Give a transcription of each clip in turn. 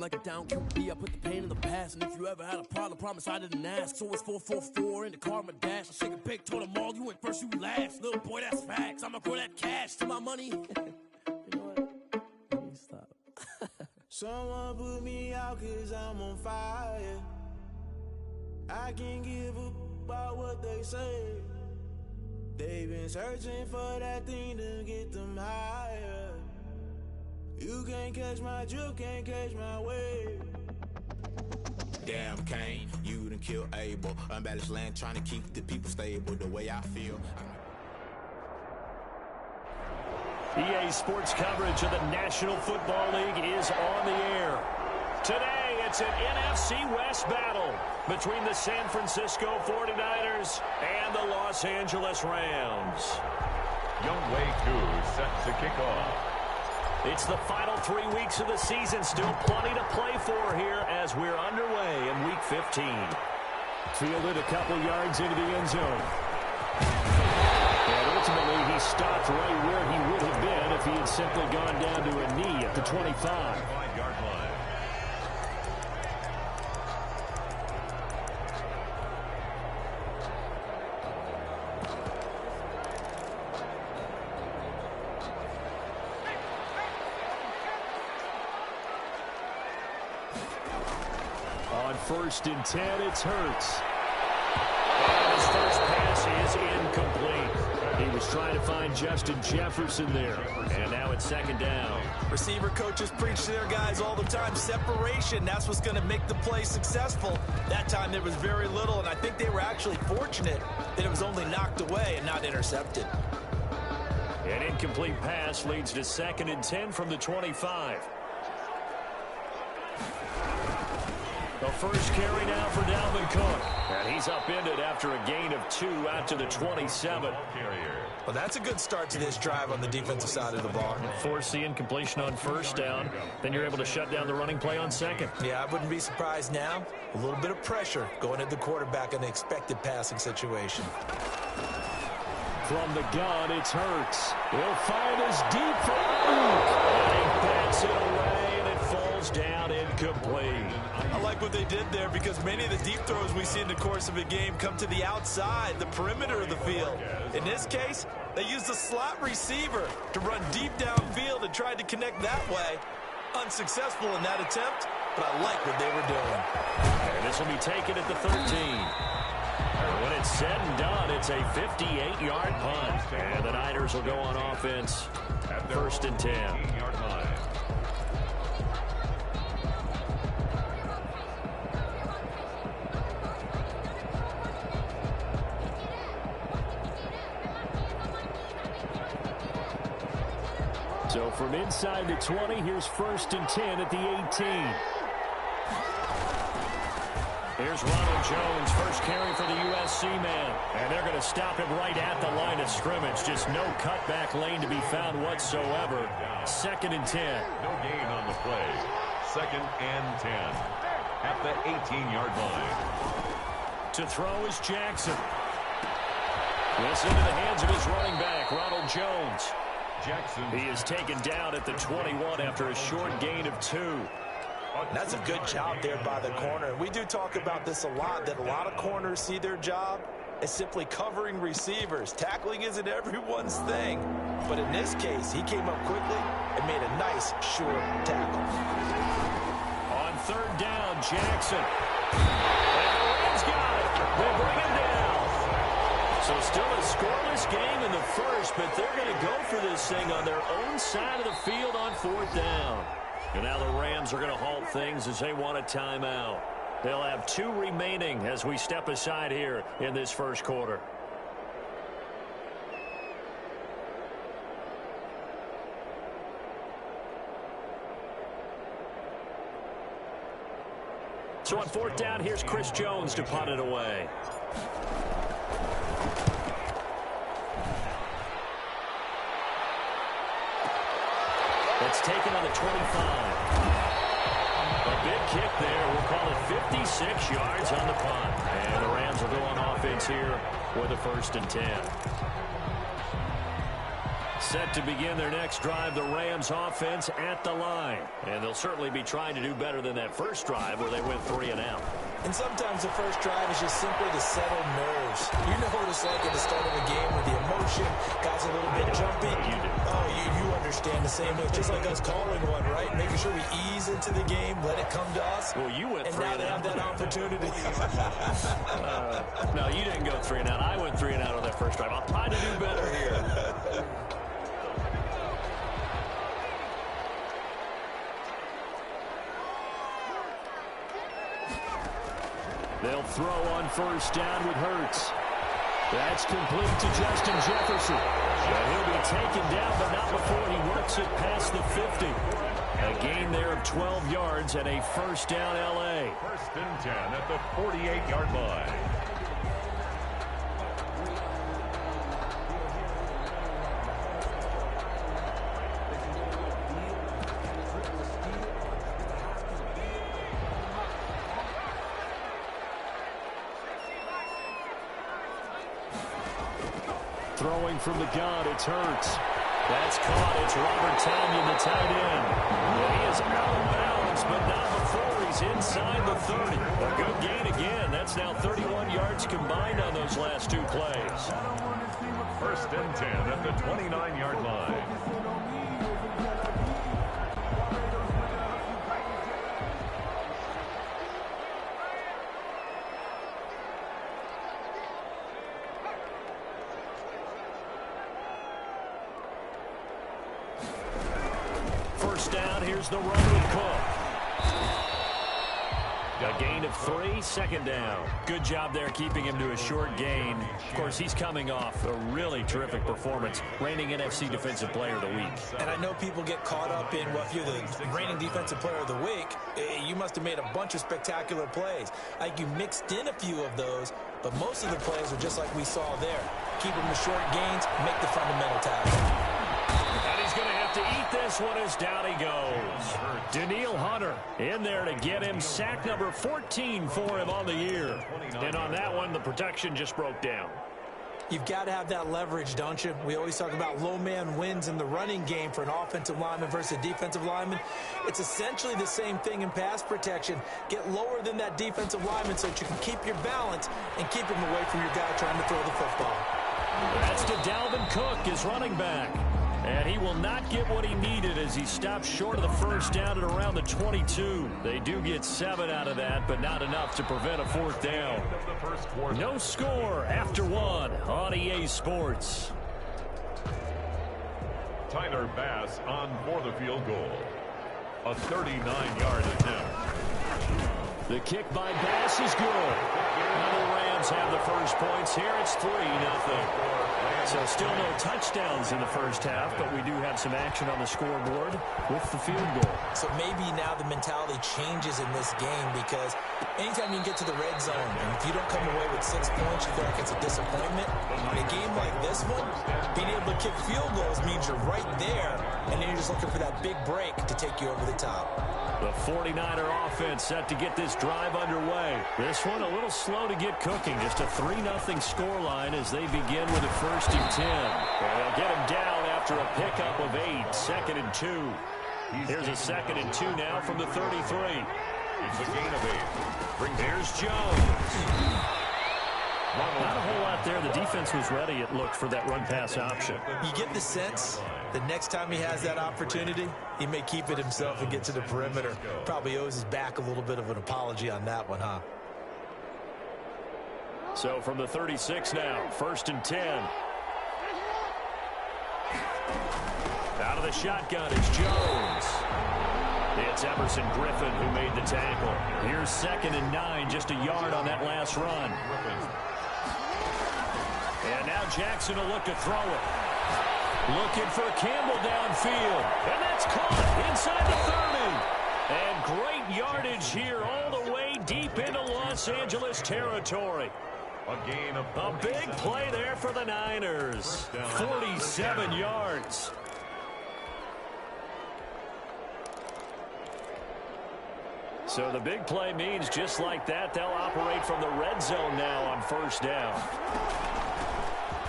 like a down QB. I put the pain in the past, and if you ever had a problem, promise I didn't ask. So it's 444 in the car, my dash. I shake a big, told them all, you went first, you last. Little boy, that's facts. I'ma grow that cash to my money. You know what? Let me stop. Someone put me out 'cause I'm on fire. I can't give a about what they say. They've been searching for that thing to get them higher. You can't catch my drift, can't catch my wave. Damn, Kane, you done killed Abel. Unbalanced land, trying to keep the people stable. The way I feel. EA Sports coverage of the National Football League is on the air. Today, it's an NFC West battle between the San Francisco 49ers and the Los Angeles Rams. Youngway 2 set to kick off. It's the final 3 weeks of the season. Still plenty to play for here as we're underway in Week 15. Fielded a couple yards into the end zone. And ultimately, he stopped right where he would have been if he had simply gone down to a knee at the 25. 5-yard line. On 1st and 10, it's Hurts. And his first pass is incomplete. He was trying to find Justin Jefferson there. And now it's 2nd down. Receiver coaches preach to their guys all the time. Separation, that's what's going to make the play successful. That time there was very little, and I think they were actually fortunate that it was only knocked away and not intercepted. An incomplete pass leads to 2nd and 10 from the 25. The first carry now for Dalvin Cook. And he's upended after a gain of 2 out to the 27. Well, that's a good start to this drive on the defensive side of the ball. Force the incompletion on 1st down. Then you're able to shut down the running play on 2nd. Yeah, I wouldn't be surprised now. A little bit of pressure going at the quarterback in an expected passing situation. From the gun, it's Hurts. He'll find his deep for Ayuk. And he bats it away, and it falls down incomplete. I like what they did there because many of the deep throws we see in the course of a game come to the outside, the perimeter of the field. In this case, they used a slot receiver to run deep downfield and tried to connect that way. Unsuccessful in that attempt, but I like what they were doing. And this will be taken at the 13. When it's said and done, it's a 58-yard punt. And the Niners will go on offense at 1st and 10. So from inside the 20, here's 1st and 10 at the 18. Here's Ronald Jones, first carry for the USC man. And they're going to stop him right at the line of scrimmage. Just no cutback lane to be found whatsoever. 2nd and 10. No gain on the play. 2nd and 10 at the 18-yard line. To throw is Jackson. This into the hands of his running back, Ronald Jones. Jackson. He is taken down at the 21 after a short gain of 2. That's a good job there by the corner. We do talk about this a lot, that a lot of corners see their job as simply covering receivers. Tackling isn't everyone's thing. But in this case, he came up quickly and made a nice, short tackle. On 3rd down, Jackson. And the Rams got it. They bring him down. So still a scoreless game in the first, but they're going to go for this thing on their own side of the field on 4th down. And now the Rams are going to halt things as they want a timeout. They'll have 2 remaining as we step aside here in this first quarter. So on 4th down, here's Chris Jones to punt it away. It's taken on the 25. A big kick there. We'll call it 56 yards on the punt. And the Rams will go on offense here with a 1st and 10. Set to begin their next drive, the Rams offense at the line. And they'll certainly be trying to do better than that first drive where they went 3 and out. And sometimes the first drive is just simply to settle nerves. You know what it's like at the start of a game with the emotion, guys a little bit jumpy. You do. Oh, you understand the same way. It's just like us calling one, right? Making sure we ease into the game, let it come to us. Well, you went and 3 now and they out. have that opportunity. No, you didn't go 3 and out. I went 3 and out on that first drive. I'll try to do better here. They'll throw on first down with Hurts. That's complete to Justin Jefferson. And he'll be taken down, but not before he works it past the 50. A gain there of 12 yards and a first down L.A. First and 10 at the 48-yard line. Throwing from the gun, it's Hurts. That's caught. It's Robert Tonyan, the tight end. And he is out of bounds, but not before he's inside the 30. A good gain again. That's now 31 yards combined on those last 2 plays. First and 10 at the 29-yard line. Here's the run with Cook. A gain of 3, second down. Good job there keeping him to a short gain. Of course, he's coming off a really terrific performance, reigning NFC Defensive Player of the Week. And I know people get caught up in, well, if you're the reigning Defensive Player of the Week, you must have made a bunch of spectacular plays. Like you mixed in a few of those, but most of the plays are just like we saw there. Keep them to short gains, make the fundamental tackle. And he's going to have to eat this one as down he goes. Danielle Hunter in there to get him. Sack number 14 for him on the year. And on that one, the protection just broke down. You've got to have that leverage, don't you? We always talk about low man wins in the running game for an offensive lineman versus a defensive lineman. It's essentially the same thing in pass protection. Get lower than that defensive lineman so that you can keep your balance and keep him away from your guy trying to throw the football. That's to Dalvin Cook, his running back. And he will not get what he needed as he stopped short of the first down at around the 22. They do get 7 out of that, but not enough to prevent a 4th down. No score after 1 on EA Sports. Tyler Bass on for the field goal. A 39-yard attempt. The kick by Bass is good. Now the Rams have the first points here. It's 3-0. So still no touchdowns in the first half, but we do have some action on the scoreboard with the field goal. So maybe now the mentality changes in this game because anytime you can get to the red zone, and if you don't come away with 6 points, you feel like it's a disappointment. In a game like this one, being able to kick field goals means you're right there, and then you're just looking for that big break to take you over the top. The 49er offense set to get this drive underway. This one a little slow to get cooking. Just a 3-0 scoreline as they begin with a 1st and 10. And they'll get him down after a pickup of 8. 2nd and 2. Here's a 2nd and 2 now from the 33. It's a gain of 8. Here's Jones. Not a whole lot there. The defense was ready, it looked, for that run-pass option. You get the sense the next time he has that opportunity, he may keep it himself and get to the perimeter. Probably owes his back a little bit of an apology on that one, huh? So from the 36 now, 1st and 10. Out of the shotgun, it's Jones. It's Emerson Griffin who made the tackle. Here's 2nd and 9, just a yard on that last run. And now Jackson will look to throw it. Looking for Campbell downfield. And that's caught inside the 30. And great yardage here all the way deep into Los Angeles territory. A gain of a big play there for the Niners. 47 yards. So the big play means just like that, they'll operate from the red zone now on 1st down.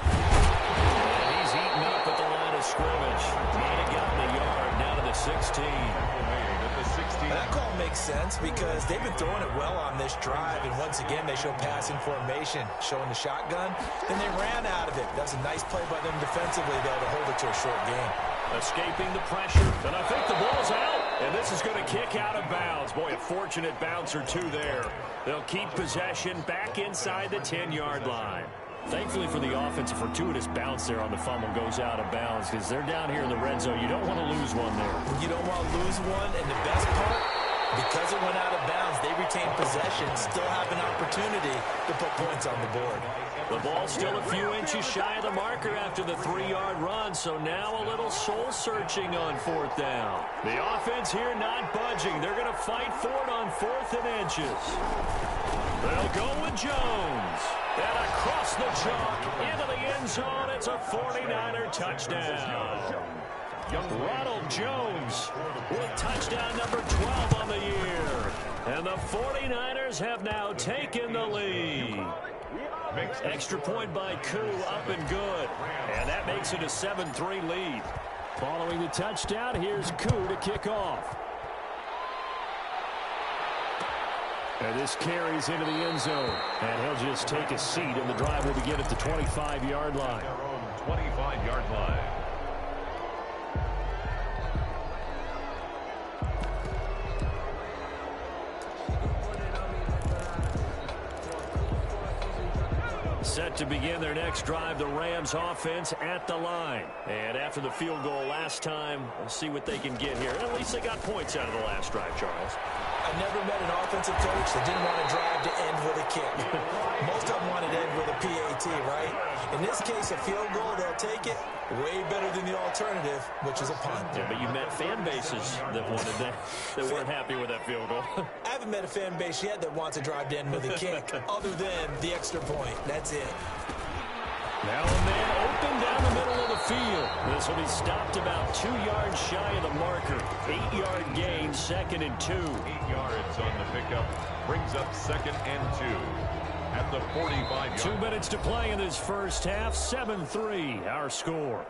And he's eaten up at the line of scrimmage. 16. That call makes sense because they've been throwing it well on this drive, and once again they show passing formation, showing the shotgun. Then they ran out of it. That was a nice play by them defensively, though, to hold it to a short game. Escaping the pressure, and I think the ball's out. And this is going to kick out of bounds. Boy, a fortunate bounce or two there. They'll keep possession back inside the 10-yard line. Thankfully for the offense, a fortuitous bounce there on the fumble goes out of bounds because they're down here in the red zone. You don't want to lose one there. You don't want to lose one, and the best part, because it went out of bounds, they retain possession, still have an opportunity to put points on the board. The ball's still a few inches shy of the marker after the 3-yard run, so now a little soul-searching on 4th down. The offense here not budging. They're going to fight for it on 4th and inches. They'll go with Jones. And across the chalk into the end zone, it's a 49er touchdown. Ronald Jones with touchdown number 12 on the year. And the 49ers have now taken the lead. Extra point by Koo, up and good. And that makes it a 7-3 lead. Following the touchdown, here's Koo to kick off. And this carries into the end zone. And he'll just take a seat, and the drive will begin at the 25-yard line. 25-yard line. Set to begin their next drive, the Rams offense at the line. And after the field goal last time, we'll see what they can get here. And at least they got points out of the last drive, Charles. I never met an offensive coach that didn't want to drive to end with a kick. Most of them wanted to end with a PAT, right? In this case, a field goal, they'll take it. Way better than the alternative, which is a punt. Yeah, but you met fan bases that wanted that weren't happy with that field goal. I haven't met a fan base yet that wants to drive to end with a kick, other than the extra point. That's it. Now a man open down the middle of the field. This will be stopped about 2 yards shy of the marker. 8-yard gain, 2nd and 2. 8 yards on the pickup. Brings up 2nd and 2. At the 45-yard. 2 minutes to play in this first half. 7-3, our score.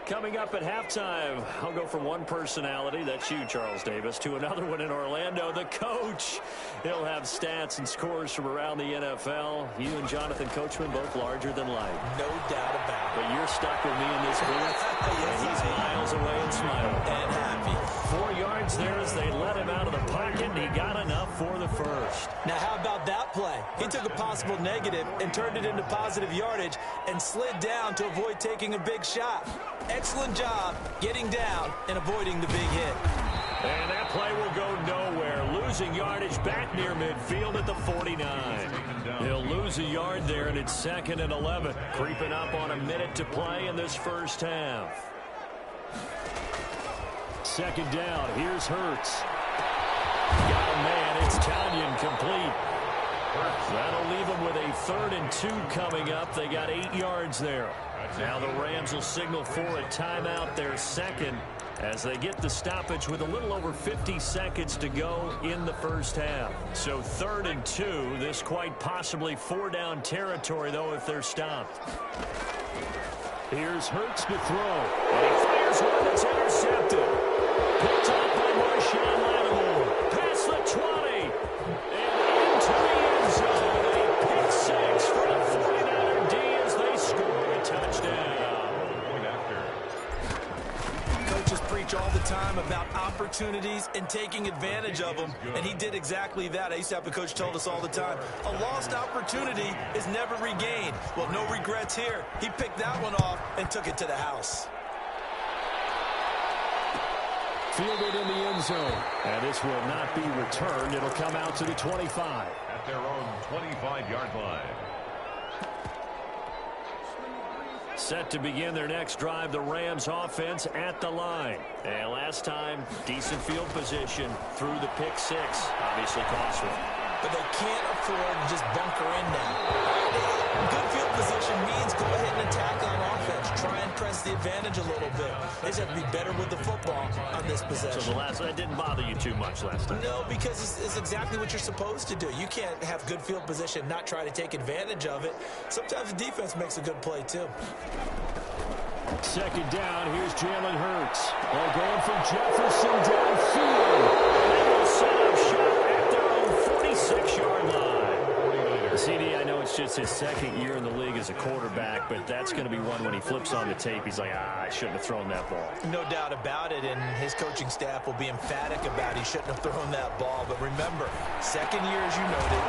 Coming up at halftime, I'll go from one personality, that's you, Charles Davis, to another one in Orlando, the coach. He'll have stats and scores from around the NFL. You and Jonathan Coachman, both larger than life. No doubt about it. But you're stuck with me in this booth, and he's miles away and smiling. And happy. 4 yards there as they let him out of the pocket, and he got enough for the first. Now, how about that play? He took a possible negative and turned it into positive yardage and slid down to avoid taking a big shot. Excellent job getting down and avoiding the big hit. And that play will go nowhere. Losing yardage back near midfield at the 49. He'll lose a yard there, and it's 2nd and 11. Creeping up on a minute to play in this first half. 2nd down. Here's Hurts. Got a man. It's Tanyan complete. That'll leave them with a 3rd and 2 coming up. They got 8 yards there. Now the Rams will signal for a timeout, their 2nd, as they get the stoppage with a little over 50 seconds to go in the first half. So 3rd and 2, this quite possibly 4-down territory, though, if they're stopped. Here's Hurts to throw. And he fires one that's intercepted. Picked up by Marshawn Lattimore. Past the 20. And into the end zone. A pick 6 for the 49er D as they score a touchdown. Coaches preach all the time about opportunities and taking advantage of them, and he did exactly that. I used to have a coach told us all the time, a lost opportunity is never regained. Well, no regrets here. He picked that one off and took it to the house. Fielded in the end zone. And this will not be returned. It'll come out to the 25. At their own 25-yard line. Set to begin their next drive, the Rams offense at the line. And last time, decent field position through the pick 6. Obviously costly. But they can't afford to just bunker in now. Good field position means go ahead and attack on offense. Try and press the advantage a little bit. They just have to be better with the football on this possession. So that didn't bother you too much last time? No, because it's exactly what you're supposed to do. You can't have good field position, not try to take advantage of it. Sometimes the defense makes a good play, too. Second down, here's Jalen Hurts. They're going for Jefferson downfield. And they will set up shop at their own 46-yard line. CD, I know it's just his second year in the league as a quarterback, but that's going to be one when he flips on the tape. He's like, I shouldn't have thrown that ball. No doubt about it, and his coaching staff will be emphatic about he shouldn't have thrown that ball. But remember, second year, as you noted,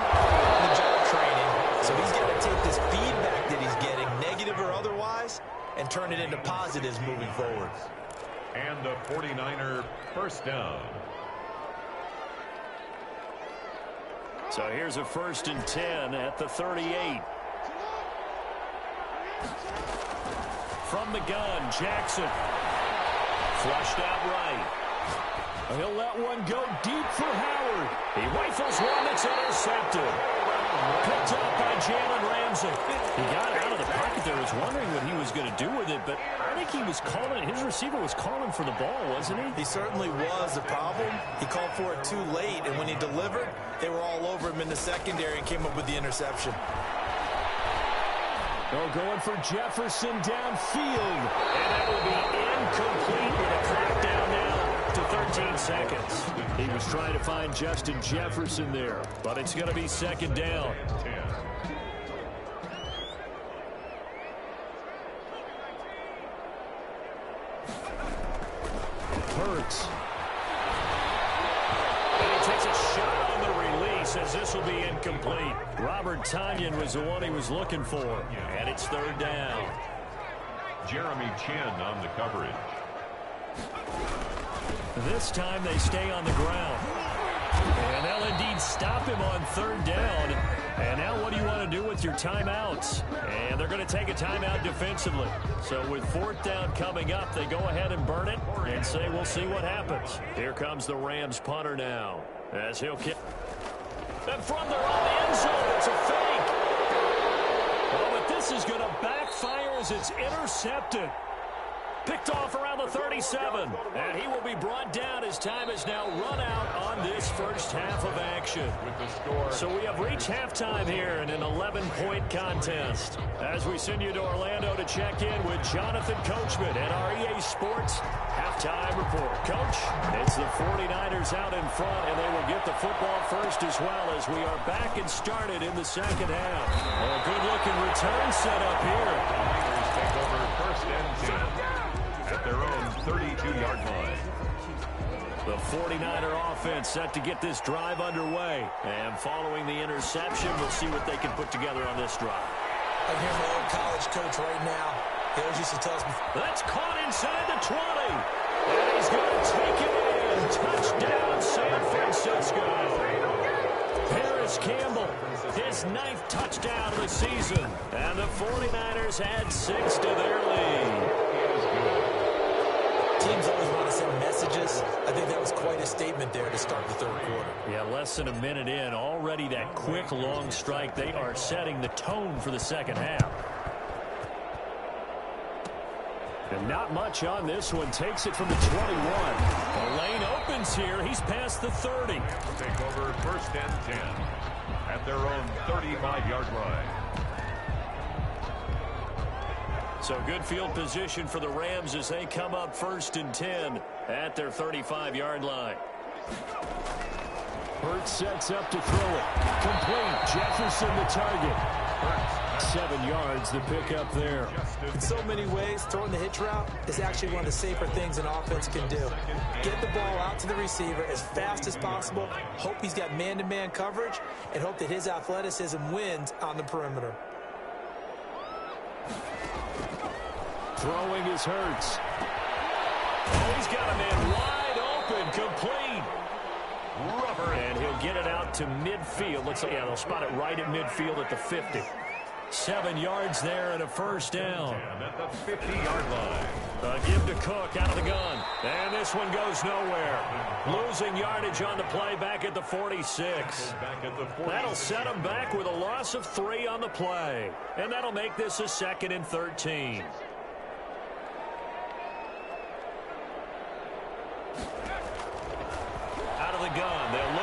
the job training. So he's got to take this feedback that he's getting, negative or otherwise, and turn it into positives moving forward. And the 49er first down. So here's a 1st and 10 at the 38. From the gun, Jackson. Flushed out right. He'll let one go deep for Howard. He rifles one that's intercepted. Picked up by Jalen Ramsey. He got out of the pocket there. Was wondering what he was going to do with it, but I think he was calling, his receiver was calling for the ball, wasn't he? He certainly was. The problem, he called for it too late, and when he delivered, they were all over him in the secondary and came up with the interception. They're going for Jefferson downfield, and that will be incomplete with a clock down now to 13 seconds. He was trying to find Justin Jefferson there, but it's going to be second down. Hurts. And he takes a shot on the release as this will be incomplete. Robert Tonyan was the one he was looking for, and it's third down. Jeremy Chin on the coverage. This time they stay on the ground. And they'll indeed stop him on third down. And now what do you want to do with your timeouts? And they're going to take a timeout defensively. So with fourth down coming up, they go ahead and burn it and say we'll see what happens. Here comes the Rams punter now as he'll kick. And from there on the end zone, it's a fake. Oh, but this is going to backfire as it's intercepted. Picked off around the 37, and he will be brought down as time is now run out on this first half of action. With the score. So we have reached halftime here in an 11-point contest. As we send you to Orlando to check in with Jonathan Coachman at our EA Sports Halftime Report. Coach, it's the 49ers out in front, and they will get the football first as well as we are back and started in the second half. A good-looking return set up here. Niners take over first and 10. At their own 32-yard line. The 49er offense set to get this drive underway. And following the interception, we'll see what they can put together on this drive. I hear my old college coach right now. He always used to tell us before. That's caught inside the 20. And he's going to take it in. Touchdown, San Francisco. Harris Campbell, his 9th touchdown of the season. And the 49ers add 6 to their lead. Teams always want to send messages. I think that was quite a statement there to start the third quarter. Yeah, less than a minute in. Already that quick, long strike. They are setting the tone for the second half. And not much on this one. Takes it from the 21. The lane opens here. He's past the 30. Take over first and 10 at their own 35-yard line. So good field position for the Rams as they come up first and 10 at their 35-yard line. Hurts sets up to throw it. Complete. Jefferson the target. 7 yards the pickup there. In so many ways, throwing the hitch route is actually one of the safer things an offense can do. Get the ball out to the receiver as fast as possible, hope he's got man-to-man coverage, and hope that his athleticism wins on the perimeter. Throwing is Hurts. Oh, he's got a man wide open, complete. Rubber, and he'll get it out to midfield. Looks like, yeah, they'll spot it right at midfield at the 50. 7 yards there and a first down. And at the 50-yard line. Give to Cook out of the gun. And this one goes nowhere. Losing yardage on the play back at the 46. That'll set them back with a loss of 3 on the play. And that'll make this a 2nd and 13.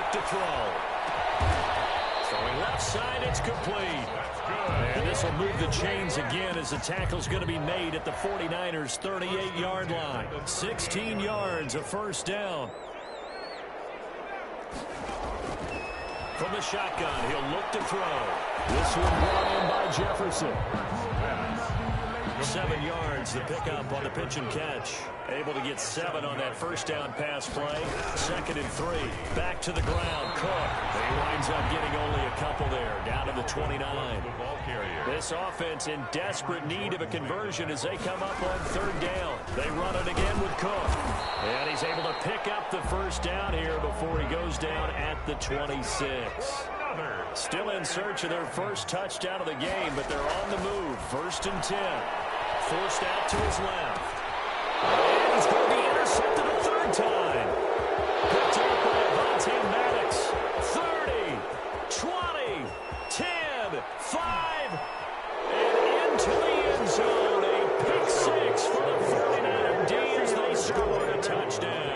look to throw. Throwing left side, it's complete. And this will move the chains again as the tackle's going to be made at the 49ers' 38-yard line. 16 yards, a first down. From the shotgun, he'll look to throw. This one brought in by Jefferson. 7 yards, the pickup on the pitch and catch. Able to get 7 on that first down pass play. 2nd and 3. Back to the ground. Cook. He winds up getting only a couple there. Down to the 29. This offense in desperate need of a conversion as they come up on 3rd down. They run it again with Cook. And he's able to pick up the first down here before he goes down at the 26. Still in search of their first touchdown of the game, but they're on the move. 1st and 10. Forced out to his left. And he's going to be intercepted a 3rd time. Picked up by Avonte Maddox. 30, 20, 10, 5, and into the end zone. A pick 6 for the 49er D as they score a touchdown.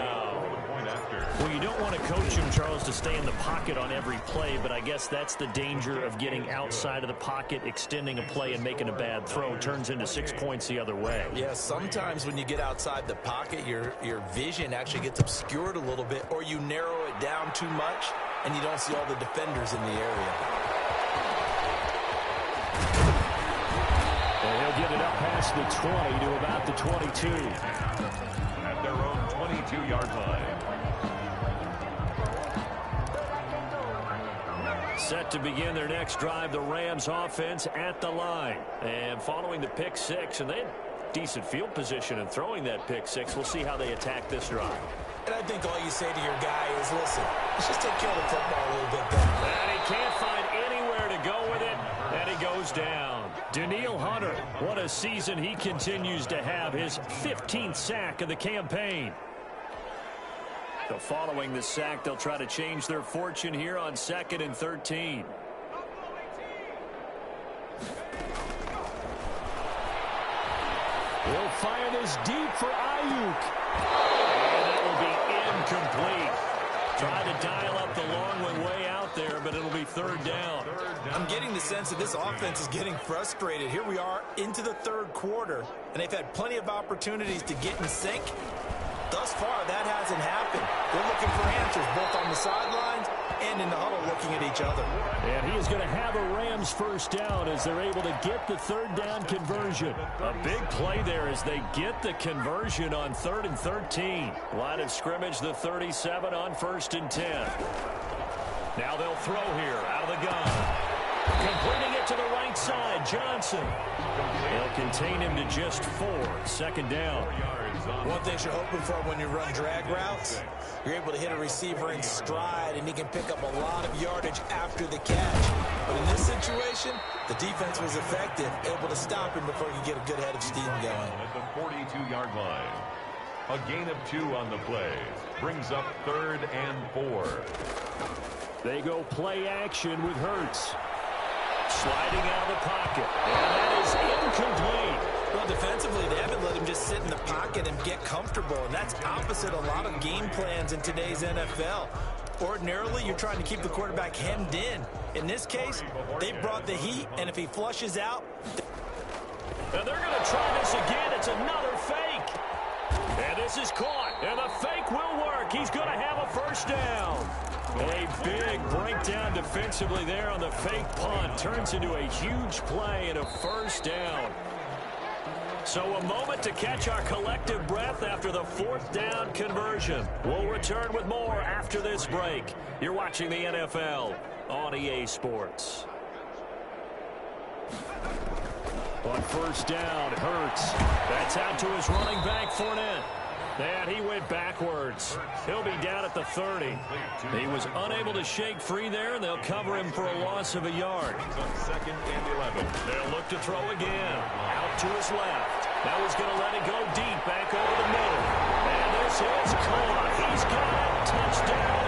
Well, you don't want to coach him, Charles, to stay in the pocket on every play, but I guess that's the danger of getting outside of the pocket, extending a play, and making a bad throw. Turns into 6 points the other way. Yeah, sometimes when you get outside the pocket, your vision actually gets obscured a little bit, or you narrow it down too much, and you don't see all the defenders in the area. And he'll get it up past the 20 to about the 22. At their own 22-yard line. Set to begin their next drive, the Rams offense at the line. And following the pick 6, and they had decent field position in throwing that pick 6. We'll see how they attack this drive. And I think all you say to your guy is, listen, let's just take care of the football a little bit better. And he can't find anywhere to go with it, and he goes down. Danielle Hunter, what a season he continues to have, his 15th sack of the campaign. So following the sack, they'll try to change their fortune here on 2nd and 13. He'll fire this deep for Ayuk. And that will be incomplete. Try to dial up the long one way out there, but it'll be 3rd down. I'm getting the sense that this offense is getting frustrated. Here we are into the 3rd quarter, and they've had plenty of opportunities to get in sync. Thus far, that hasn't happened. They're looking for answers both on the sidelines and in the huddle looking at each other. And he is going to have a Rams first down as they're able to get the 3rd down conversion. A big play there as they get the conversion on 3rd and 13. Line of scrimmage, the 37 on 1st and 10. Now they'll throw here out of the gun. Completing it to the right side, Johnson. They'll contain him to just 4. 2nd down. One thing you're hoping for when you run drag routes, you're able to hit a receiver in stride, and he can pick up a lot of yardage after the catch. But in this situation, the defense was effective, able to stop him before he could get a good head of steam going. At the 42-yard line. A gain of 2 on the play. Brings up 3rd and 4. They go play action with Hurts. Sliding out of the pocket. And that is incomplete. Well, defensively, they haven't let him just sit in the pocket and get comfortable, and that's opposite a lot of game plans in today's NFL. Ordinarily, you're trying to keep the quarterback hemmed in. In this case, they brought the heat, and if he flushes out... And they're going to try this again. It's another fake. And this is caught, and the fake will work. He's going to have a first down. A big breakdown defensively there on the fake punt. Turns into a huge play and a first down. So a moment to catch our collective breath after the 4th down conversion. We'll return with more after this break. You're watching the NFL on EA Sports. On 1st down, Hurts. That's out to his running back, Fournette. And he went backwards. He'll be down at the 30. He was unable to shake free there, and they'll cover him for a loss of a yard. 2nd and 11. They'll look to throw again. Out to his left. Now he's going to let it go deep, back over the middle. And this is caught. He's got it. Touchdown,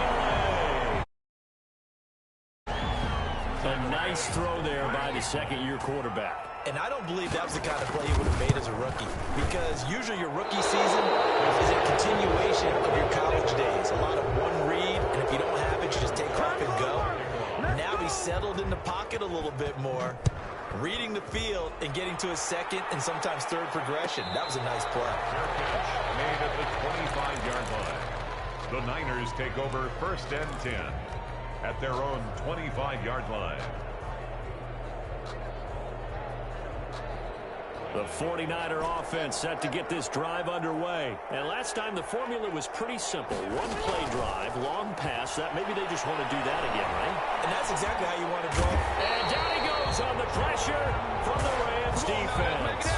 LA. A nice throw there by the 2nd-year quarterback. And I don't believe that was the kind of play he would have made as a rookie, because usually your rookie season is a continuation of your college days. A lot of one read, and if you don't have it, you just take off and go. Now he's settled in the pocket a little bit more, reading the field and getting to his second and sometimes third progression. That was a nice play. Made at the 25-yard line. The Niners take over 1st and 10 at their own 25-yard line. The 49er offense set to get this drive underway. And last time the formula was pretty simple. One-play drive, long pass. That maybe they just want to do that again, right? And that's exactly how you want to draw. And down he goes on the pressure from the Rams defense.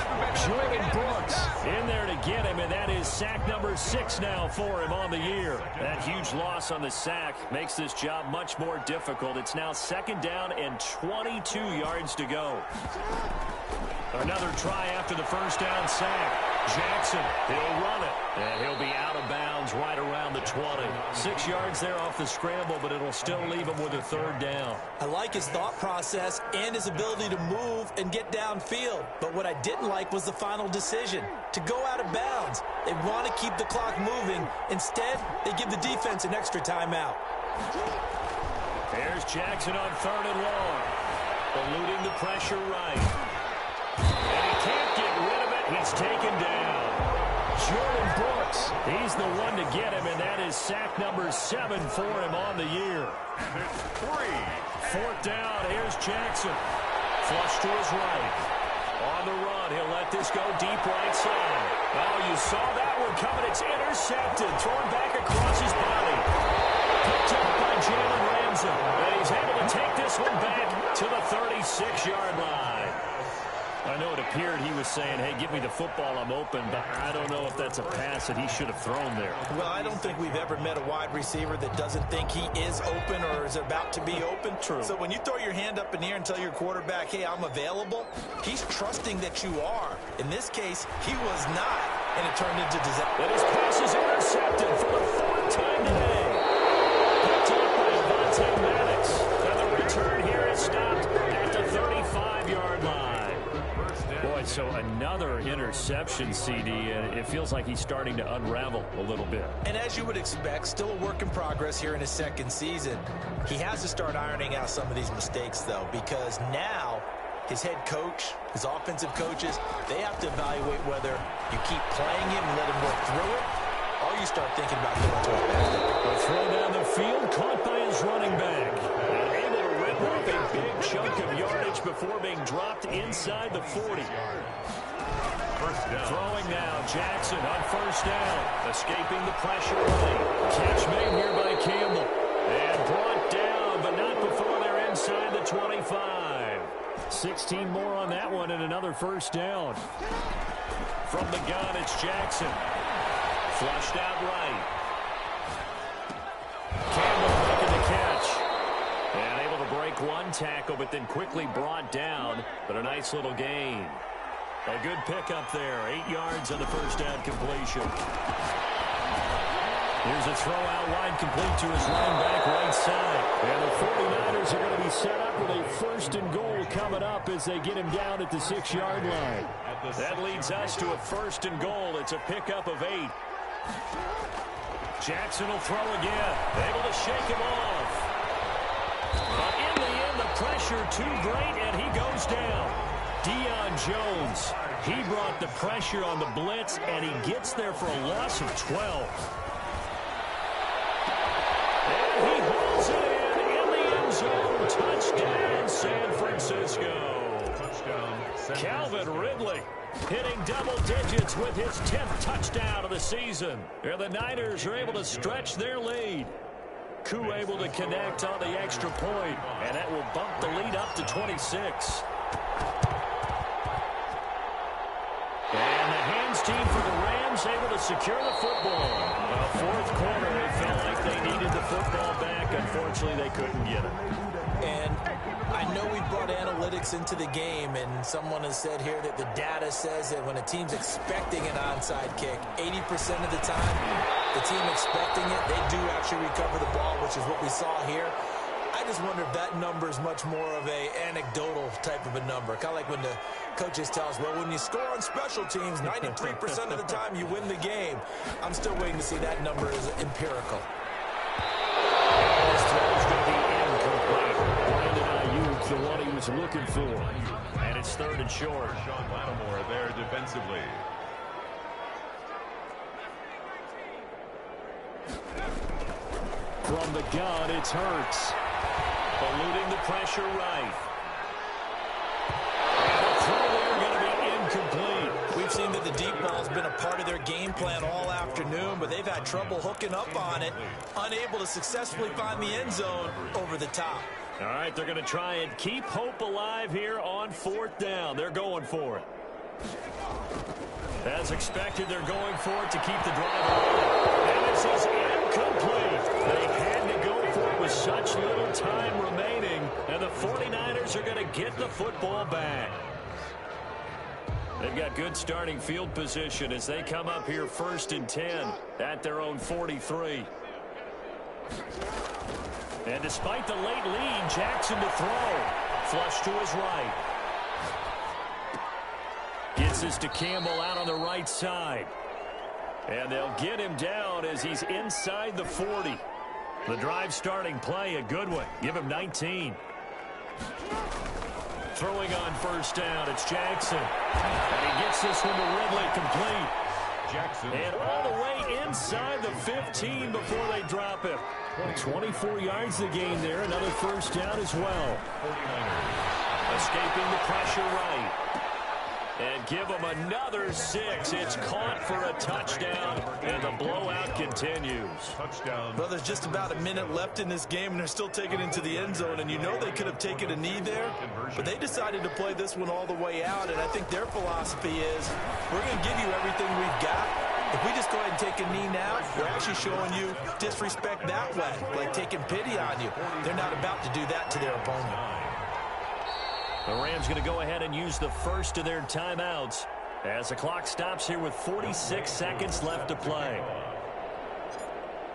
Jordan Brooks in there to get him, and that is sack number 6 now for him on the year. That huge loss on the sack makes this job much more difficult. It's now 2nd down and 22 yards to go. Another try after the 1st down sack. Jackson, he'll run it. And he'll be out of bounds right around the 20. 6 yards there off the scramble, but it'll still leave him with a 3rd down. I like his thought process and his ability to move and get downfield. But what I didn't like was the final decision, to go out of bounds. They want to keep the clock moving. Instead, they give the defense an extra timeout. There's Jackson on 3rd and long. Eluding the pressure right. And he can't get rid of it. He's taken down. Jordan Brooks, he's the one to get him, and that is sack number 7 for him on the year. 4th down, here's Jackson. Flush to his right. On the run, he'll let this go deep right side. Oh, you saw that one coming. It's intercepted. Thrown back across his body. Picked up by Jalen Ramsey. And he's able to take this one back to the 36-yard line. I know it appeared he was saying, hey, give me the football, I'm open, but I don't know if that's a pass that he should have thrown there. Well, I don't think we've ever met a wide receiver that doesn't think he is open or is about to be open. True. So when you throw your hand up in the air and tell your quarterback, hey, I'm available, he's trusting that you are. In this case, he was not, and it turned into disaster. But his pass is intercepted for the 4th time today. Picked up by Avonte Maddox. And the return here is stopped at the 35-yard line. Boy, so another interception, CD, and it feels like he's starting to unravel a little bit. And as you would expect, still a work in progress here in his 2nd season. He has to start ironing out some of these mistakes, though, because now his head coach, his offensive coaches, they have to evaluate whether you keep playing him and let him work through it, or you start thinking about going to a backup. A throw down the field, caught by his running back. And able to rip off a big chunk of yardage before being dropped inside the 40. 1st down. Throwing now, Jackson on 1st down. Escaping the pressure late. Catch made here by Campbell. And brought down, but not before they're inside the 25. 16 more on that one and another 1st down. From the gun, it's Jackson. Flushed out right. Campbell making the catch. And able to break one tackle, but then quickly brought down. But a nice little gain. A good pickup there. 8 yards on the 1st down completion. Here's a throw out wide, complete to his running back right side. And the 49ers are going to be set up with a 1st and goal coming up as they get him down at the 6-yard line. That leads us to a 1st and goal. It's a pickup of 8. Jackson will throw again. Able to shake him off. But in the end, the pressure too great, and he goes down. Deion Jones, he brought the pressure on the blitz, and he gets there for a loss of 12. And he hauls it in the end zone. Touchdown, San Francisco. Touchdown, San Calvin Ridley hitting double digits with his 10th touchdown of the season. And the Niners are able to stretch their lead. Koo able to connect on the extra point, and that will bump the lead up to 26. And the hands team for the Rams able to secure the football. Well, 4th quarter, they felt like they needed the football back. Unfortunately, they couldn't get it. And I know we brought analytics into the game, and someone has said here that the data says that when a team's expecting an onside kick, 80% of the time, the team expecting it, they do actually recover the ball, which is what we saw here. I just wonder if that number is much more of a anecdotal type of a number. Kind of like when the coaches tell us, well, when you score on special teams, 93% of the time you win the game. I'm still waiting to see that number is empirical. This throw is going to be incomplete. Brandon Ayuk, the one he was looking for. And it's 3rd and short. Sean Lattimore there defensively. From the gun, it's Hurts. Eluding the pressure right. And the throw there going to be incomplete. We've seen that the deep ball's been a part of their game plan all afternoon, but they've had trouble hooking up on it, unable to successfully find the end zone over the top. All right, they're going to try and keep hope alive here on 4th down. They're going for it. As expected, they're going for it to keep the drive alive. And this is incomplete. They had to go for it with such little time remaining, and the 49ers are going to get the football back. They've got good starting field position as they come up here 1st and 10 at their own 43. And despite the late lead, Jackson to throw. Flush to his right. Gets this to Campbell out on the right side. And they'll get him down as he's inside the 40. The drive starting play, a good one. Give him 19. Throwing on 1st down, it's Jackson. And he gets this one to Ridley complete. Jackson. And all the way inside the 15 before they drop him. 24 yards the gain there. Another 1st down as well. 49ers escaping the pressure right. And give them another 6. It's caught for a touchdown, and the blowout continues. Touchdown. Well, there's just about a minute left in this game, and they're still taking it into the end zone. And you know they could have taken a knee there, but they decided to play this one all the way out. And I think their philosophy is, we're going to give you everything we've got. If we just go ahead and take a knee now, we're actually showing you disrespect that way, like taking pity on you. They're not about to do that to their opponent. The Rams going to go ahead and use the first of their timeouts as the clock stops here with 46 seconds left to play.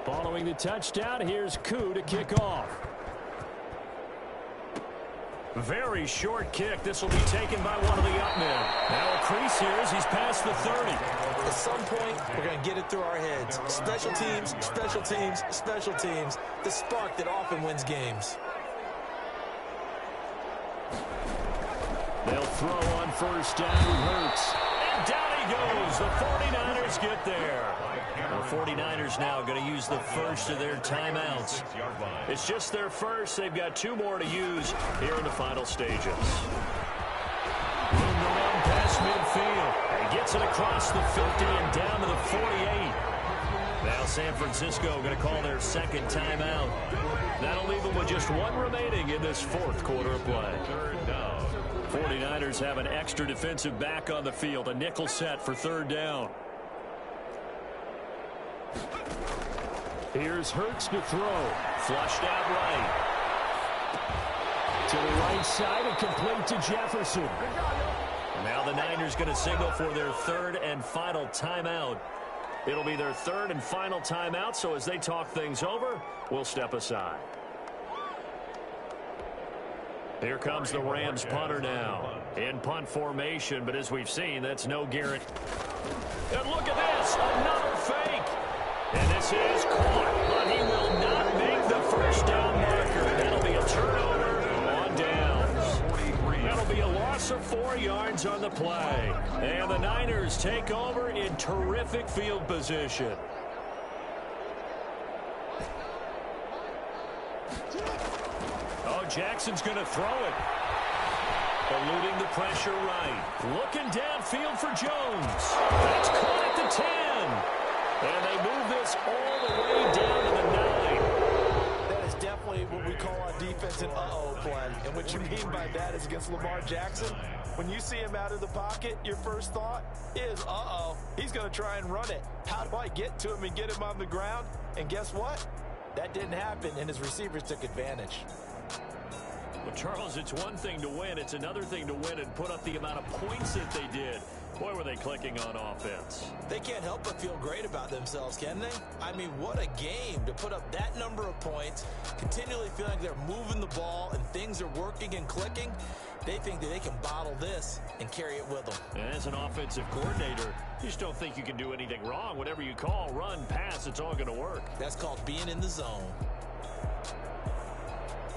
Following the touchdown, here's Koo to kick off. Very short kick. This will be taken by one of the up men. Now a crease here as he's past the 30. At some point, we're going to get it through our heads. Special teams, special teams, special teams. The spark that often wins games. They'll throw on 1st down. Hurts. And down he goes. The 49ers get there. The 49ers now going to use the first of their timeouts. It's just their first. They've got 2 more to use here in the final stages. Moving around past midfield. He gets it across the 50 and down to the 48. Now San Francisco going to call their 2nd timeout. That'll leave them with just 1 remaining in this 4th quarter of play. 3rd down. 49ers have an extra defensive back on the field. A nickel set for 3rd down. Here's Hurts to throw. Flushed out right. To the right side and complete to Jefferson. Now the Niners going to signal for their 3rd and final timeout. It'll be their 3rd and final timeout, so as they talk things over, we'll step aside. Here comes the Rams punter now in punt formation, but as we've seen, that's no guarantee. And look at this, another fake. And this is caught, but he will not make the 1st down marker. That'll be a turnover on downs. That'll be a loss of 4 yards on the play. And the Niners take over in terrific field position. Jackson's going to throw it. Eluding the pressure right. Looking downfield for Jones. That's caught at the 10. And they move this all the way down to the 9. That is definitely what we call on defense an uh-oh play. And what you mean by that is against Lamar Jackson, when you see him out of the pocket, your first thought is, uh-oh, he's going to try and run it. How do I get to him and get him on the ground? And guess what? That didn't happen, and his receivers took advantage. Well, Charles, it's one thing to win. It's another thing to win and put up the amount of points that they did. Boy, were they clicking on offense. They can't help but feel great about themselves, can they? I mean, what a game to put up that number of points, continually feeling like they're moving the ball and things are working and clicking. They think that they can bottle this and carry it with them. And as an offensive coordinator, you just don't think you can do anything wrong. Whatever you call, run, pass, it's all going to work. That's called being in the zone.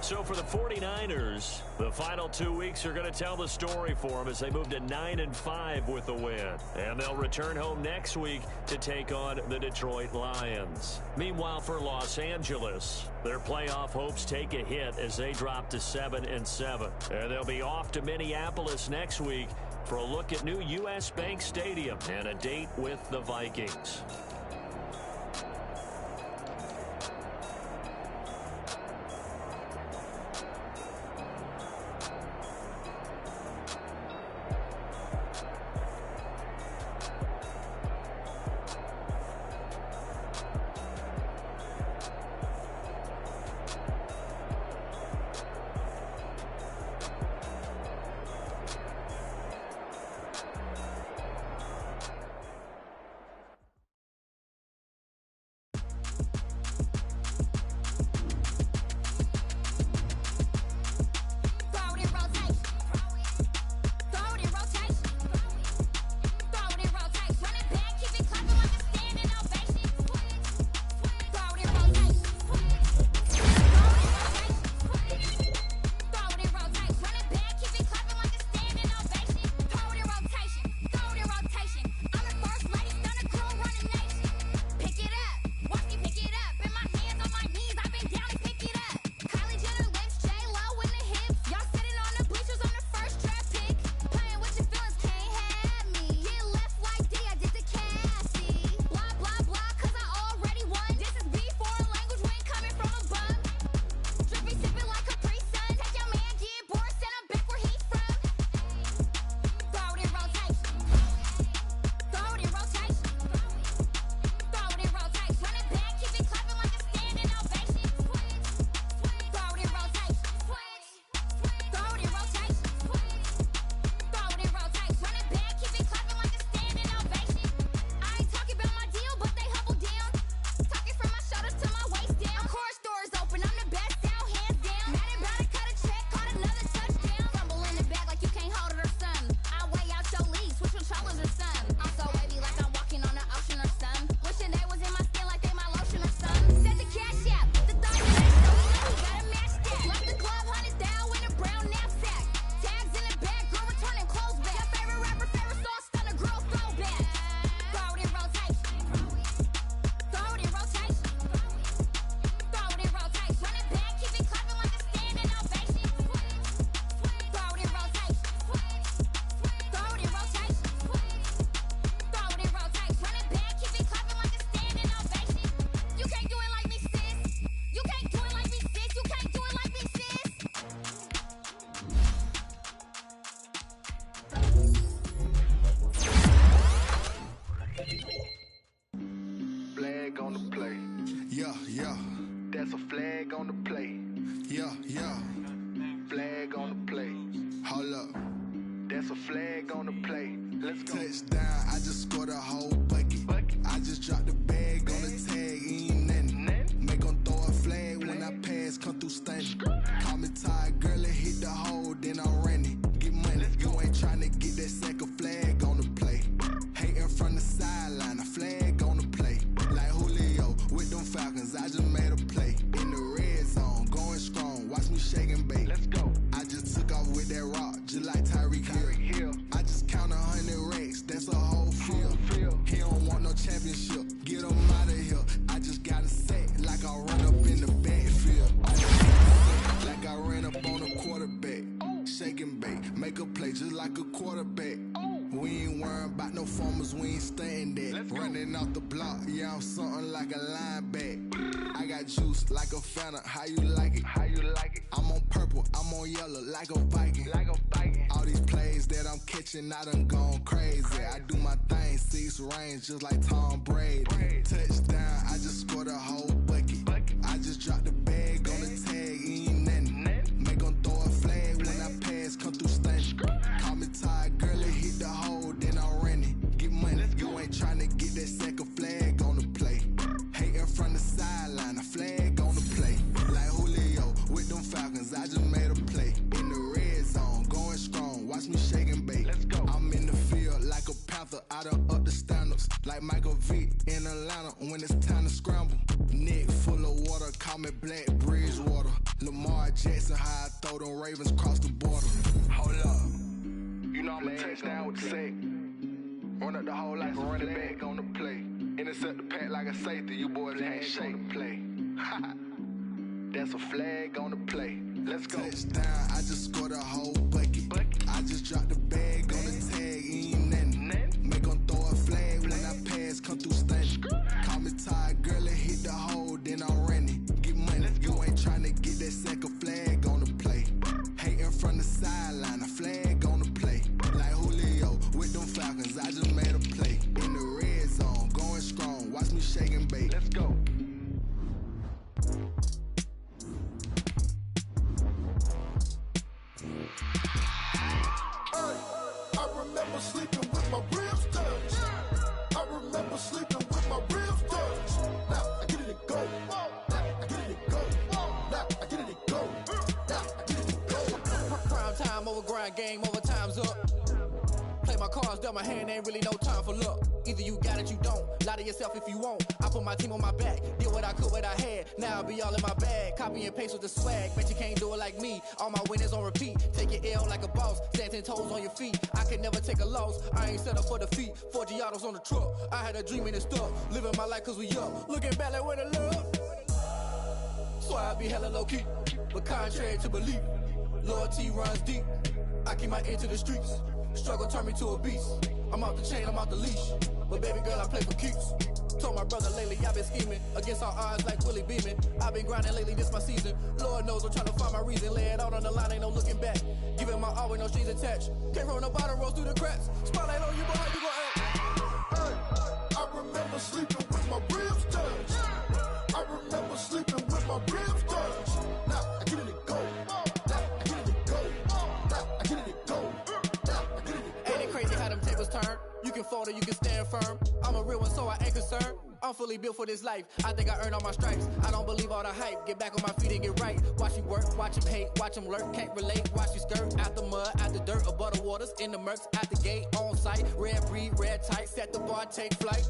So for the 49ers, the final 2 weeks are going to tell the story for them as they move to 9-5 with the win. And they'll return home next week to take on the Detroit Lions. Meanwhile, for Los Angeles, their playoff hopes take a hit as they drop to 7-7. And they'll be off to Minneapolis next week for a look at new U.S. Bank Stadium and a date with the Vikings. That's a flag on the play. Yeah. Flag on the play. Hold up. That's a flag on the play. Let's go. Touchdown, I just scored a whole bucket. I just dropped the bag on the tag, ain't nothing. Make them throw a flag when I pass, come through stunning. Call me tired, girl, it hit the hole, then I'm running. Get money, you ain't trying to get that second flag on the play. Hating from the sideline, a flag on the play. Like Julio with them Falcons, I just made a play. In the red zone, going strong, watch me shake and bake. Let's go. I just took off with that rock, just like Tyreek Hill. I just count 100 racks, that's a whole field. He don't want no championship, get him out of here. I just got a sack, like I run up in the backfield. I just got a sack, like I ran up on a quarterback. Shake and bake, make a play just like a quarterback. We ain't worrying about no formers, we ain't staying there. Running off the block, yeah, I'm something like a linebacker. I got juice like a Fanta, how you like it? I'm on purple, I'm on yellow like a Viking. All these plays that I'm catching, I done gone crazy. I do my thing, 6 range just like Tom Brady. Touchdown, I just scored a whole bucket. I just dropped the bag on the tag, ain't nothing. Make them throw a I'm at Black Bridgewater. Lamar Jackson, how I throw them Ravens across the border. Hold up. You know I'm a touchdown with the sack. Run up the whole like a running back on the play. Intercept the pack like a safety. You boys ain't shake the play. That's a flag on the play. Let's go. Touchdown, I just scored a whole bucket. I just dropped the bag on the tag, ain't nothing. Make them throw a flag when I pass, come through stunning. Call me tired, girl, and hit the hole, then I'm running. Get money, you ain't tryna get that second flag on the play. Hating from the sideline, a flag on the play. Like Julio with them Falcons, I just made a play. In the red zone, going strong, watch me shake and bake. Let's go. I remember sleeping with my ribs touched. I remember sleeping with my ribs touched. Now I get it to go. Now I get it to go. Now I get it to go. Now I get it to go. Prime time over grind game, over time's up. Play my cards, dealt my hand, ain't really no time for luck. Either you got it, you don't. Lie to yourself if you won't. I put my team on my back, did what I could, what I had. Now I'll be all in my bag, copy and paste with the swag. Bet you can't do it like me. All my winners on repeat. Take your L like a boss, stand 10 toes on your feet. I can never take a loss. I ain't set up for defeat. 4 Giottos on the truck. I had a dream and it stuck. Living my life cause we up. Looking back like where the love. So I be hella low key, but contrary to belief, loyalty runs deep. I keep my ear to the streets. Struggle turned me to a beast. I'm off the chain, I'm off the leash. But baby girl, I play for keeps. Told my brother lately, I've been scheming against all odds like Willie Beeman. I've been grinding lately, this my season. Lord knows I'm trying to find my reason. Lay it out on the line, ain't no looking back. Giving my all with no strings attached. Came from the bottom, rose through the cracks. Spotlight on you, boy, how you gon' act? Hey, I remember sleeping with my ribs touched. I remember sleeping with my ribs touched. Now I get it to go. Now I get it to go. Now I get it to go. Now I get it to go. Ain't it crazy how them tables turn? You can fold or you can stand firm. I'm a real one, so I ain't concerned. I'm fully built for this life. I think I earned all my stripes. I don't believe all the hype. Get back on my feet and get right. Watch you work, watch him hate, watch him lurk. Can't relate, watch you skirt. Out the mud, out the dirt, above the waters, in the murks, out the gate, on site. Red breed, red tight, set the bar, take flight.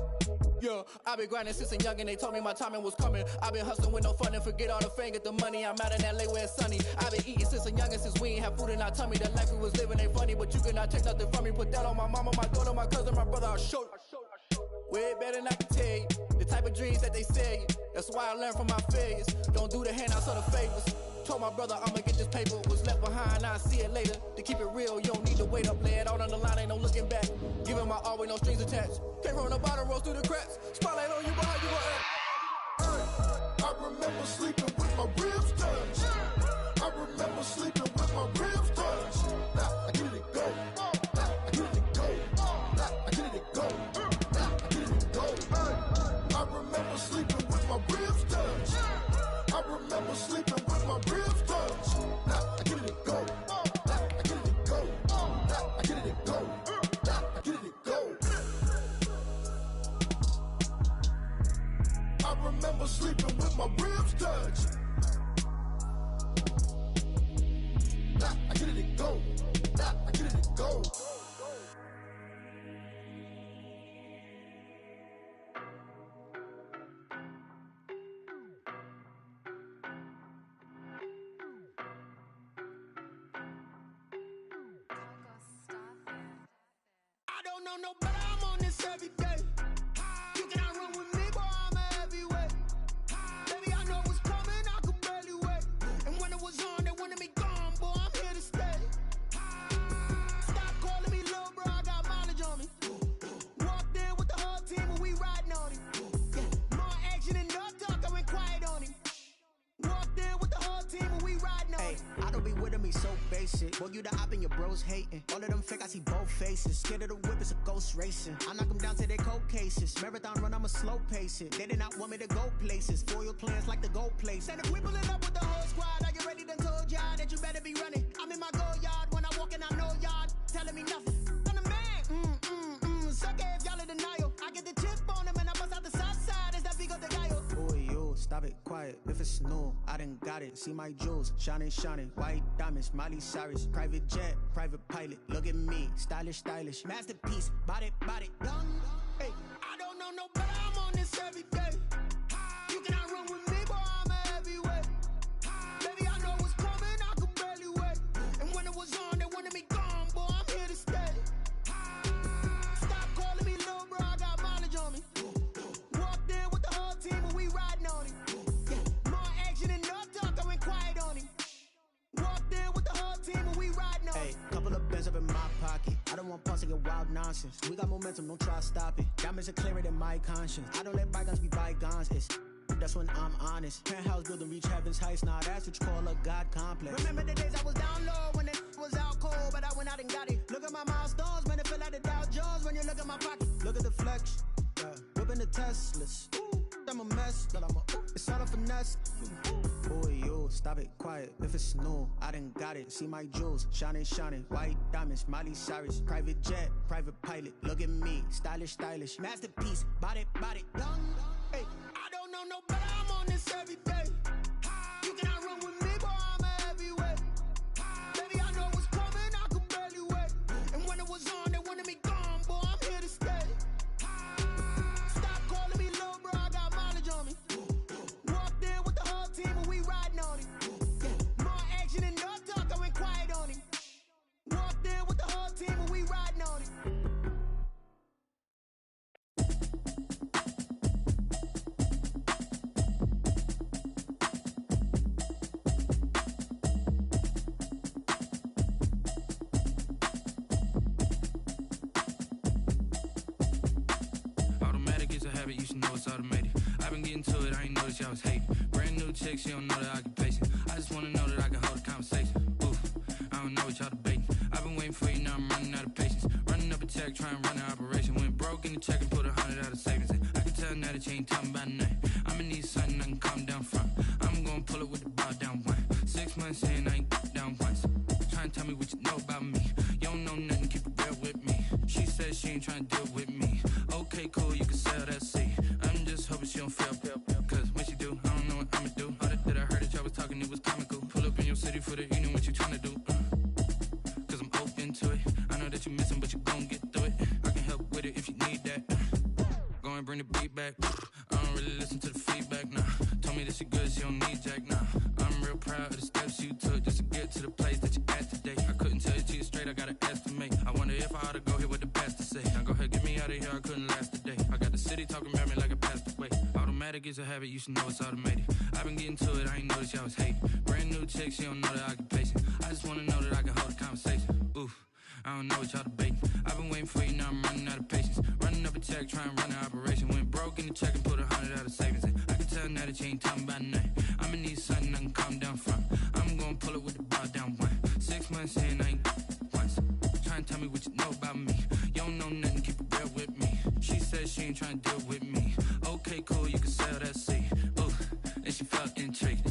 Yeah, I been grinding since a young and they told me my timing was coming. I been hustling with no fun and forget all the fame, get the money. I'm out in LA where it's sunny. I been eating since a youngin', since we ain't have food in our tummy. The life we was living ain't funny, but you cannot take nothing from me. Put that on my mama, my daughter, my cousin, my brother, I'll show you. Way better than I can tell you. The type of dreams that they sell you. That's why I learned from my failures. Don't do the handouts or the favors. Told my brother I'ma get this paper. Was left behind, I'll see it later. To keep it real, you don't need to wait up. Lay it out on the line, ain't no looking back. Giving my all with no strings attached. Came from the bottom, rose through the cracks. Spotlight on you, boy, how you gon' act? Hey, I remember sleeping with my ribs touched. I remember sleeping with my ribs touched. Now I get it to go. Now I get it to go. Now I get it to go. Now I get it to go. Hey, I remember sleeping with my ribs touched. I remember sleeping with my ribs touched. Now I get it to go. Now I get it to go. Now I get it to go. Now I get it to go. I remember sleeping with my ribs touched. Now I get it to go. Now I get it to go. I don't know no better, I'm on this every day. You cannot run with me, boy, I'm a heavyweight. Baby, I know what's coming, I could barely wait. And when it was on, they wanted me gone, boy, I'm here to stay. Stop calling me little bro, I got mileage on me. Walked in with the whole team and we riding on him. Yeah, more action and no talk, I went quiet on him. Walked in with the whole team and we riding on him. I don't be with me so basic. Boy, you the op and your bros hating. All of them fake, I see both faces. Scared of the whip, it's a ghost racing. I knock them down to their cold cases. Marathon run, I'ma slow pace it. They did not want me to go places. Foil plans like the go place. And if we pull it up with the whole squad, I get ready to told y'all that you better be running. I'm in my go yard. When I walk in, I know y'all telling me nothing. I'm the man. Suck it if y'all in denial. I get the chip on him and I bust out the south side. Is that Vigo the guy? Boy, you stop it, quiet. If it's new, I done got it. See my jewels, shining, shining. White diamonds, Miley Cyrus. Private jet, private pilot. Look at me, stylish, stylish. Masterpiece, body, done. Hey, I don't know no better, I'm on this every day. You cannot run with me, boy, I'm a heavyweight. don't want pause to get wild nonsense. We got momentum, don't try to stop it. Diamonds are clearer than my conscience. I don't let bygones be bygones. That's when I'm honest. Penthouse building, reach heaven's heights. Now that's what you call a God complex. Remember the days I was down low when it was out cold, but I went out and got it. Look at my milestones, man, it feel like the Dow Jones when you look at my pocket. Look at the flex, whipping the Teslas. I'm a mess, but it's all a finesse. Boy, you stop it, quiet. If it's new, I done got it. See my jewels, shining, white diamonds, Miley Cyrus, private jet, private pilot. Look at me, stylish, masterpiece, body, young. Hey, I don't know no better. I'm on this every day. You cannot run with me, boy. I'm a heavyweight. Baby, I know what's coming. I could barely wait. And when it was on, they wanted me gone, boy. I'm here to stay. Stop calling me low, bro. I got mileage on me. Walked in with the whole team and we riding on it. More action and no talk. I went quiet on it. Walked in with the whole team and we riding on it. You should know it's automated. I've been getting to it, I ain't noticed y'all was hating. Brand new chick, she don't know the occupation. I just wanna know that I can hold a conversation. Oof, I don't know what y'all debating. I've been waiting for you, now I'm running out of patience. Running up a check, trying to run an operation. Went broke in the check and put 100 out of savings in. I can tell now that you ain't talking about nothing. I'ma need something I can calm down from. I'm gonna pull it with the bar down one. 6 months in, I ain't down once. Trying to tell me what you know about me. You don't know nothing, keep it real with me. She said she ain't trying to deal with me. Okay, cool, you can sell that seat. I'm just hoping she don't fail. Cause when she do, I don't know what I'ma do. All that I heard that y'all was talking, it was comical. Pull up in your city for the evening, what you tryna do? Cause I'm open to it. I know that you missing, but you gon' get through it. I can help with it if you need that. Go and bring the beat back. I don't really listen to the feedback, nah. Told me that she good, she don't need jack, nah. I'm real proud of the steps you took just to get to the place that you at today. I couldn't tell you to you straight, I gotta estimate. I wonder if I ought to go here with the pastor say. Now go ahead, get me out of here, I couldn't last a day. I got the city talking about me like I passed away. Automatic is a habit, you should know it's automated. I've been getting to it, I ain't noticed y'all was hating. Brand new chick, she don't know the occupation. I just wanna know that I can hold a conversation. Oof, I don't know what y'all debating. I've been waiting for you, now I'm running out of patience. Running up a check, trying to run an operation. Went broke in the check and put 100 out of savings in. I can tell now that you ain't talking about nothing. I'ma need something I can calm down from. I'm gonna pull it with the bar down one. 6 months in, I ain't once. Trying to tell me what you know about me. You don't know nothing, keep it real with me. She said she ain't trying to deal with me. Okay, cool, you can sell that seat. Ooh, and she felt intrigued.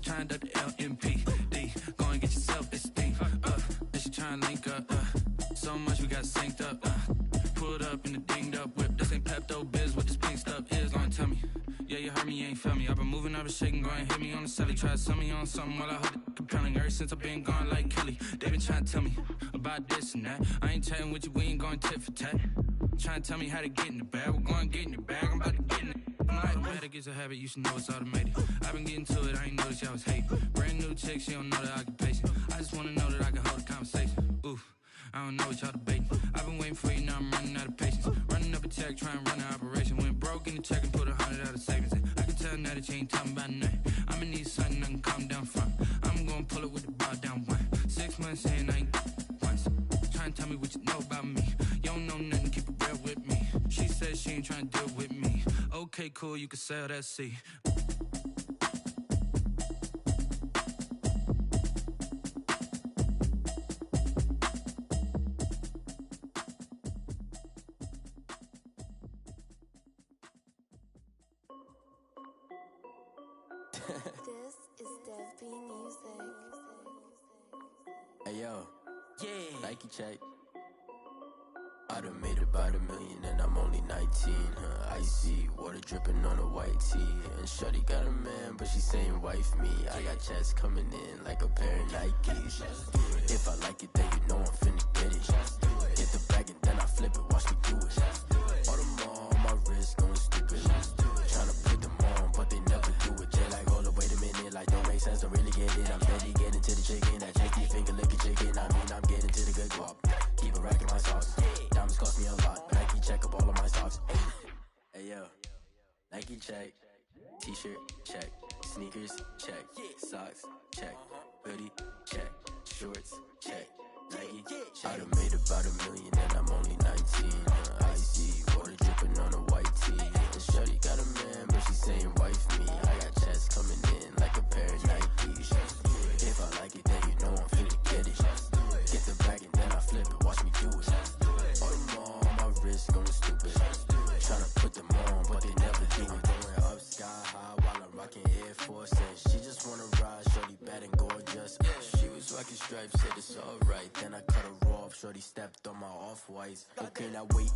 Trying to the LMPD. Go and get your self-esteem. And she trying to link up. So much we got synced up. Pulled up in the dinged up whip. This ain't Pepto Biz, what this pink stuff is. Gonna tell me. Yeah, you heard me, you ain't felt me. I've been moving, I've been shaking, go and hit me on the celly. Try to sell me on something while I hold it compelling. Ever since I've been gone like Kelly, they been trying to tell me about this and that. I ain't chatting with you, we ain't going tit for tat. Trying to tell me how to get in the bag. We're going to get in the bag, I'm about to get in it. Automatic is a habit, you should know it's automated. I've been getting to it, I ain't noticed y'all was hating. Brand new chick, she don't know the occupation. I just wanna know that I can hold a conversation. Oof, I don't know what y'all debating. I've been waiting for you, now I'm running out of patience. Running up a check, trying to run an operation. Went broke in the check and put 100 out of savings in. I can tell now that you ain't talking about nothing. I'ma need something I can calm down from. I'm gonna pull it with the bar down one. 6 months in, I ain't once. Trying to tell me what you know about me. You don't know nothing, keep it real with me. She said she ain't trying to deal with me. Okay, cool, you can sell that seat. This is Dev B Music. Hey yo, yeah, Nike check. I done made about $1 million and I'm only 19, huh? Icy, water dripping on a white tee. And shorty got a man, but she saying wife me. I got checks coming in like a pair of Nikes. If I like it, then you know I'm finna get it. Get the bag and then I flip it, watch me do it. All them on my wrist going stupid. Tryna put them on, but they never do it. They like, hold up, wait a minute, like don't make sense, don't really get it. I'm steady getting to the chicken, that checky finger licking chicken. I mean, I'm getting to the good guap. Keep it racking my sauce. Diamonds cost me a lot. Nike check up all of my stocks. Hey yo, Nike check. T-shirt check. Sneakers check. Socks check. Hoodie check. Shorts check. Maggie. I done made about $1 million and I'm only 19. Icy water dripping on a white tee. And shorty got a man, but she saying wife me. I got checks coming in like a pair of Nikes. If I like it, then you know I'm finna get it. Get the bag and then I flip it. Watch me do it. All them all on my wrist going stupid. Tryna put them on, but they never do it. Going up sky high while I'm rocking Air Force. And she just wanna ride, shorty bad and gorgeous. She was rocking stripes, said it's alright. Then I cut her off, shorty stepped on my off-whites. Okay, now wait.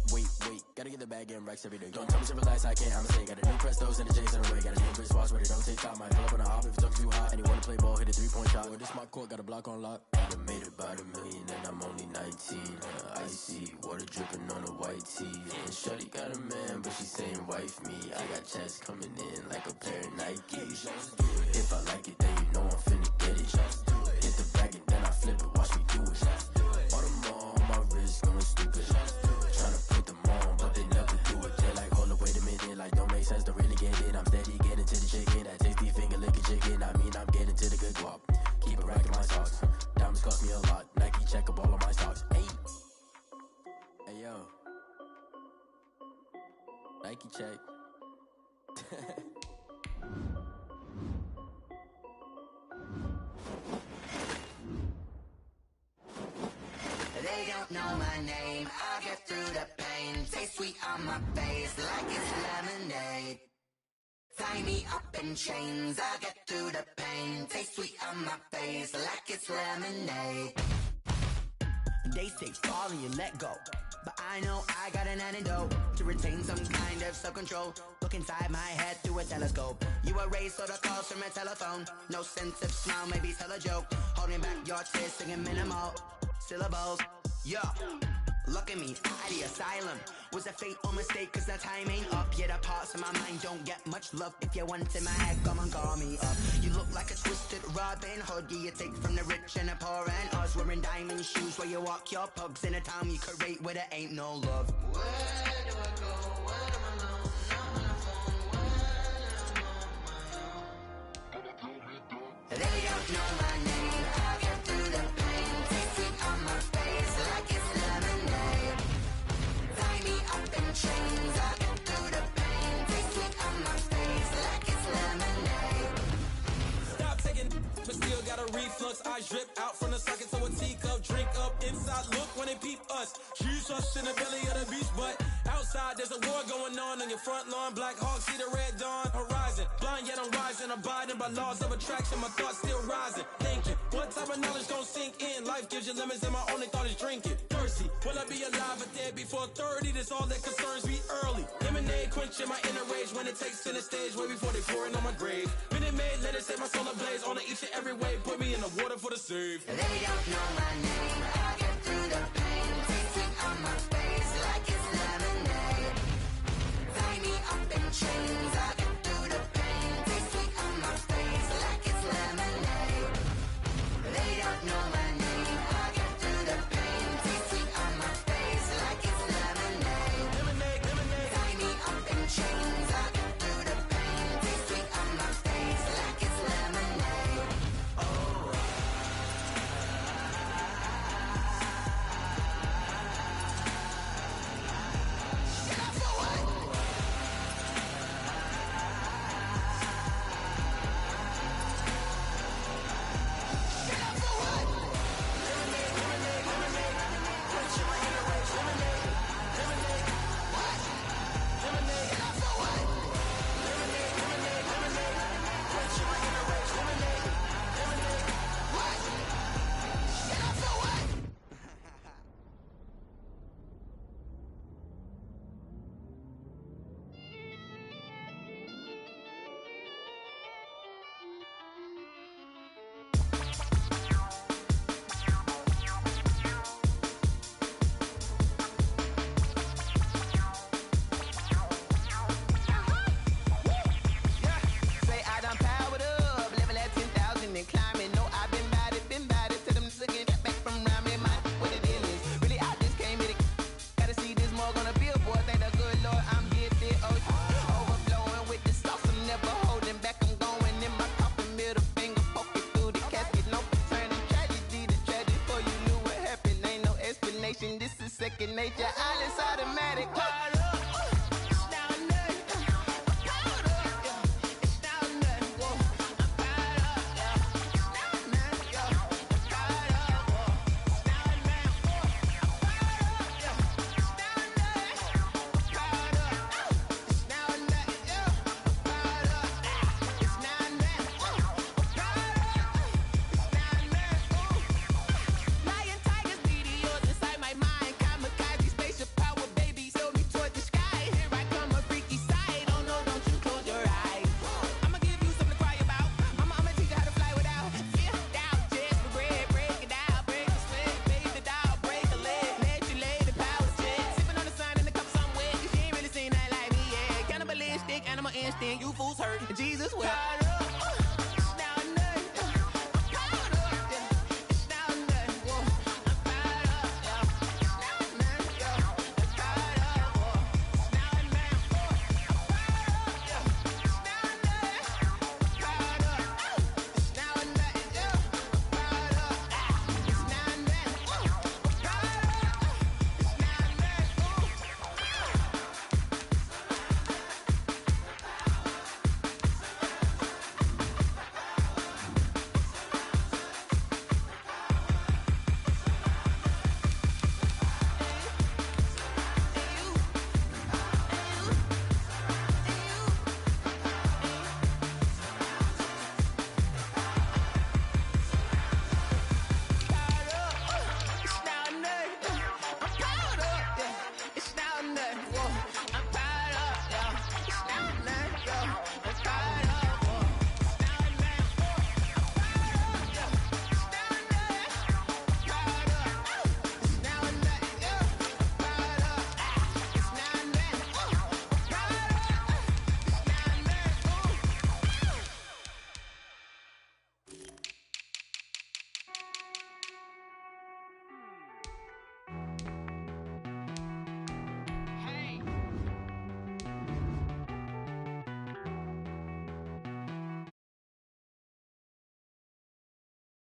Gotta get the bag and racks every day. Don't tell me to relax, I can't, I'ma say. Got a new Prestos and a J's in the way. Got a new wristwatch, but it don't take time. Might pull up on a hop if it's talking too hot. And you wanna play ball, hit a 3-point shot. Well, this my court, got a block on lock. I done made about $1 million and I'm only 19. Icy, water dripping on a white tee. And shorty got a man, but she saying wife me. I got checks coming in like a pair of Nikes. If I like it, then you know I'm finna get it. Hit the bag and then I flip it, watch me do it. All them all on my wrist going stupid. Tryna put them on, but they never do it. They're like, hold up, wait a minute, like don't make sense to really get it. I'm steady getting to the chicken, that tasty finger licking chicken. I mean, I'm getting to the good guap. Keep it racking my socks. Diamonds cost me a lot. Nike check up all of my stocks. Hey yo, Nike check. They don't know my name, I'll get through the pain. Taste sweet on my face like it's lemonade. Tie me up in chains, I'll get through the pain. Taste sweet on my face like it's lemonade. They say fall and you let go, but I know I got an antidote to retain some kind of self-control. Look inside my head through a telescope. You erase all the calls from a telephone. No sense of smile, maybe tell a joke. Holding back your tears, singing minimal syllables. Yeah, look at me, out the asylum. Was a fate or mistake, cause the time ain't up. Yeah, the parts of my mind don't get much love. If you want in my head, come and call me up. You look like a twisted Robin Hood. Yeah, you take from the rich and the poor and us. Wearing diamond shoes while you walk your pugs in a town you create where there ain't no love. Where do I go? Where am I alone? Not on the phone. When I'm on my own. They don't know my name. I'll get through the pain. Taste it on my face like it's lemonade. Tie me up in chains. I'll get through the pain. Taste it on my face like it's lemonade. Stop taking, but still got a reflux. Eyes drip out from the socket to a teacup. Drink up inside, look when they peep us. Choose us in the belly of the beach, but outside there's a war going on your front lawn. Black Hawk see the red dawn horizon. Blind yet I'm rising, abiding by laws of attraction. My thoughts still rising, thinking what type of knowledge gon' sink in? Life gives you lemons and my only thought is drinking. Thirsty, will I be alive or dead before 30? That's all that concerns me early. Lemonade quenching my inner rage when it takes center stage way before they pour it on my grave. Minute Maid, let it set my soul ablaze. On each and every way, put me in the water for the save. They don't know my name. I'll get through the pain. Taste it on my face like it's lemonade. Tie me up in chains. I'll get through the pain. Taste it on my face like it's lemonade. They don't know my name. I'll get through the pain. Taste it on my face like it's lemonade. Tie me up in chains. I'll get through the pain. Taste it on my face like it's lemonade. Oh. combination. This is second nature. All is automatic.